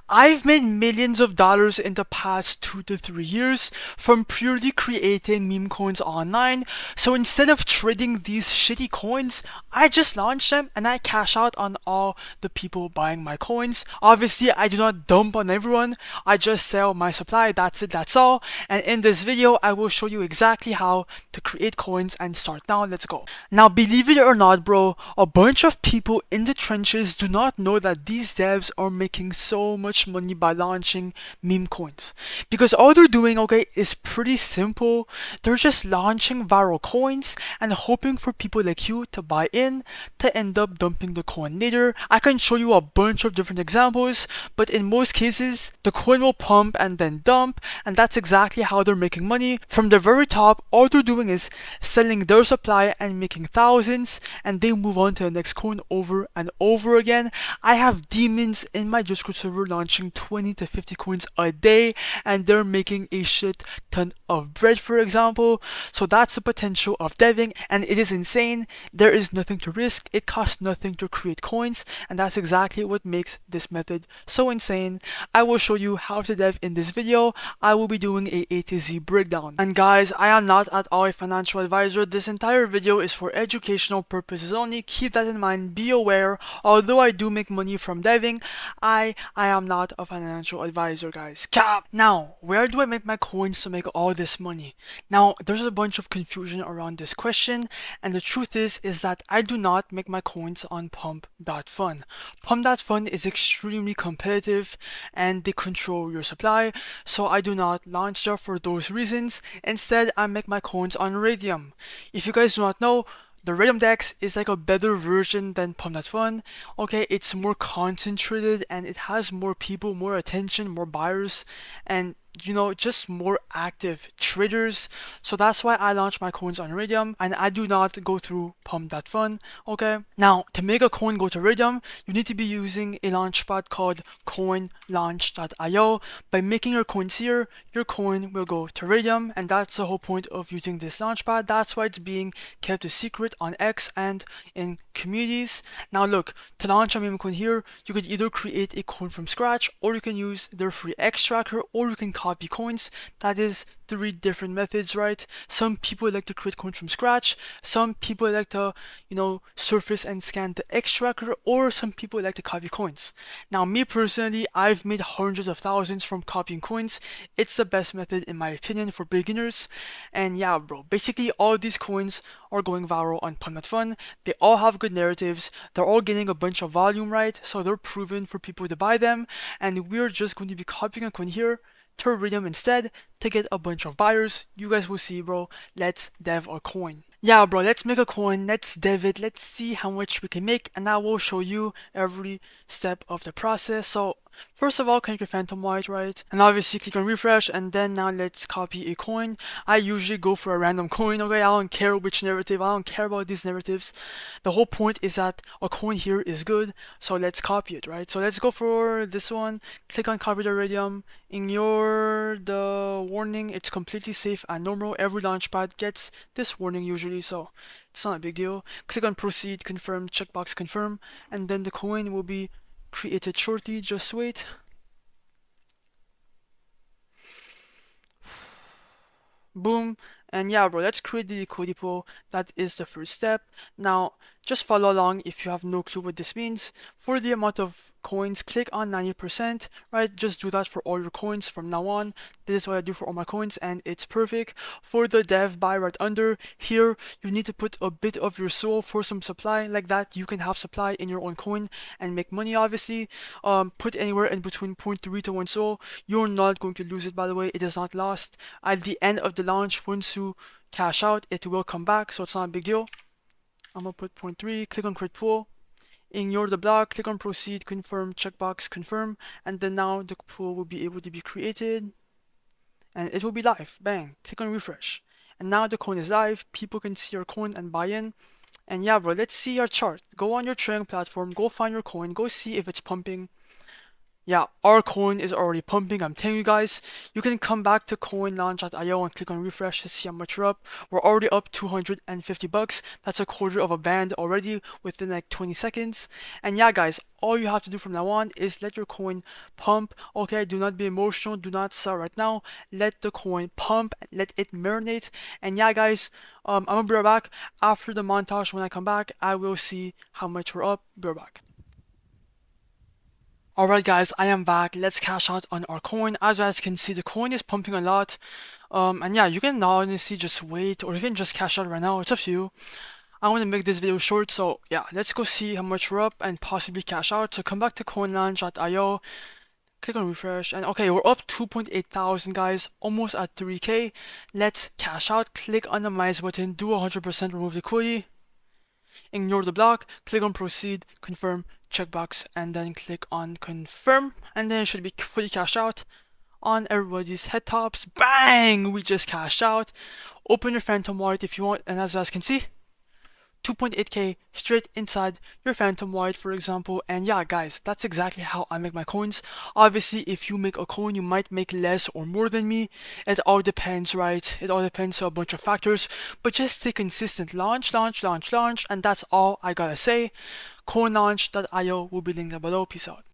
I've made millions of dollars in the past 2 to 3 years from purely creating meme coins online. So instead of trading these shitty coins, I just launch them and I cash out on all the people buying my coins. Obviously, I do not dump on everyone. I just sell my supply. That's it. That's all. And in this video, I will show you exactly how to create coins and start now. Let's go. Now, believe it or not, bro, a bunch of people in the trenches do not know that these devs are making so much money by launching meme coins. Because all they're doing, okay, is pretty simple. They're just launching viral coins and hoping for people like you to buy in to end up dumping the coin later. I can show you a bunch of different examples, but in most cases, the coin will pump and then dump, and that's exactly how they're making money. From the very top, all they're doing is selling their supply and making thousands, and they move on to the next coin over and over again. I have demons in my Discord server launching 20 to 50 coins a day, and they're making a shit ton of bread, for example. So that's the potential of deving, and it is insane. There is nothing to risk. It costs nothing to create coins, and that's exactly what makes this method so insane. I will show you how to dev in this video. I will be doing a to Z breakdown. And guys, I am not at all a financial advisor. This entire video is for educational purposes only. Keep that in mind. Be aware. Although I do make money from deving, I am not a financial advisor, guys. Cap! Now, where do I make my coins to make all this money? Now, there's a bunch of confusion around this question, and the truth is that I do not make my coins on Pump.Fun. Pump.Fun is extremely competitive and they control your supply, so I do not launch there for those reasons. Instead, I make my coins on Raydium. If you guys do not know, the Raydium DEX is like a better version than Pump.Fun. Okay, it's more concentrated and it has more people, more attention, more buyers, and just more active traders. So that's why I launch my coins on Raydium and I do not go through Pump.Fun. Okay, now to make a coin go to Raydium, you need to be using a launchpad called coinlaunch.io. By making your coins here, your coin will go to Raydium, and that's the whole point of using this launchpad. That's why it's being kept a secret on X and in communities. Now look, to launch a meme coin here, you could either create a coin from scratch, or you can use their free X tracker, or you can copy coins. That is 3 different methods, right? Some people like to create coins from scratch, some people like to surface and scan the X tracker, or some people like to copy coins. Now me personally, I've made hundreds of thousands from copying coins. It's the best method in my opinion for beginners. And yeah, bro, basically all these coins are going viral on Pump.Fun. They all have good narratives, they're all getting a bunch of volume, right? So they're proven for people to buy them, and we're just going to be copying a coin here to Raydium instead to get a bunch of buyers. You guys will see, bro. Let's dev a coin. Yeah, bro, let's make a coin, let's dev it, let's see how much we can make, and I will show you every step of the process. So first of all, connect your phantom white, right? And obviously click on refresh, and then now let's copy a coin. I usually go for a random coin, okay? I don't care which narrative, I don't care about these narratives. The whole point is that a coin here is good, so let's copy it, right? So let's go for this one, click on copy the Raydium, ignore the warning, it's completely safe and normal. Every launchpad gets this warning usually, so it's not a big deal. Click on proceed, confirm, checkbox confirm, and then the coin will be created shortly. Just wait. Boom. And yeah, bro, let's create the liquidity pool. That is the first step. Now just follow along if you have no clue what this means. For the amount of coins, click on 90%, right? Just do that for all your coins from now on. This is what I do for all my coins, and it's perfect. For the dev buy right under here, you need to put a bit of your soul for some supply. Like that, you can have supply in your own coin and make money, obviously. Put anywhere in between 0.3 to 1 soul. You're not going to lose it, by the way. It is not lost. At the end of the launch, once you cash out, it will come back, so it's not a big deal. I'm gonna put 0.3, click on create pool, ignore the block, click on proceed, confirm, checkbox, confirm, and then now the pool will be able to be created and it will be live. Bang, click on refresh. And now the coin is live, people can see your coin and buy in. And yeah, bro, let's see your chart. Go on your trading platform, go find your coin, go see if it's pumping. Yeah, our coin is already pumping. I'm telling you guys, you can come back to coinlaunch.io and click on refresh to see how much we're up. We're already up 250 bucks. That's a quarter of a band already within like 20 seconds. And yeah, guys, all you have to do from now on is let your coin pump. Okay, do not be emotional. Do not sell right now. Let the coin pump. Let it marinate. And yeah, guys, I'm gonna be right back after the montage. When I come back, I will see how much we're up. Be right back. Alright guys, I am back. Let's cash out on our coin. As you guys can see, the coin is pumping a lot. And yeah, you can honestly just wait or you can just cash out right now. It's up to you. I want to make this video short, so yeah, let's go see how much we're up and possibly cash out. So come back to coinlaunch.io, click on refresh, and okay, we're up 2.8 thousand guys, almost at 3k. Let's cash out. Click on the minus button, do 100% remove liquidity. Ignore the block, click on proceed, confirm, checkbox, and then click on confirm, and then it should be fully cashed out on everybody's head tops. Bang! We just cashed out. Open your Phantom wallet if you want, and as you guys can see, 2.8k straight inside your Phantom wallet, for example. And yeah, guys, that's exactly how I make my coins. Obviously, if you make a coin, you might make less or more than me. It all depends, right? It all depends on a bunch of factors, but just stay consistent. Launch, launch, launch, launch, and that's all I gotta say. Coinlaunch.io will be linked down below. Peace out.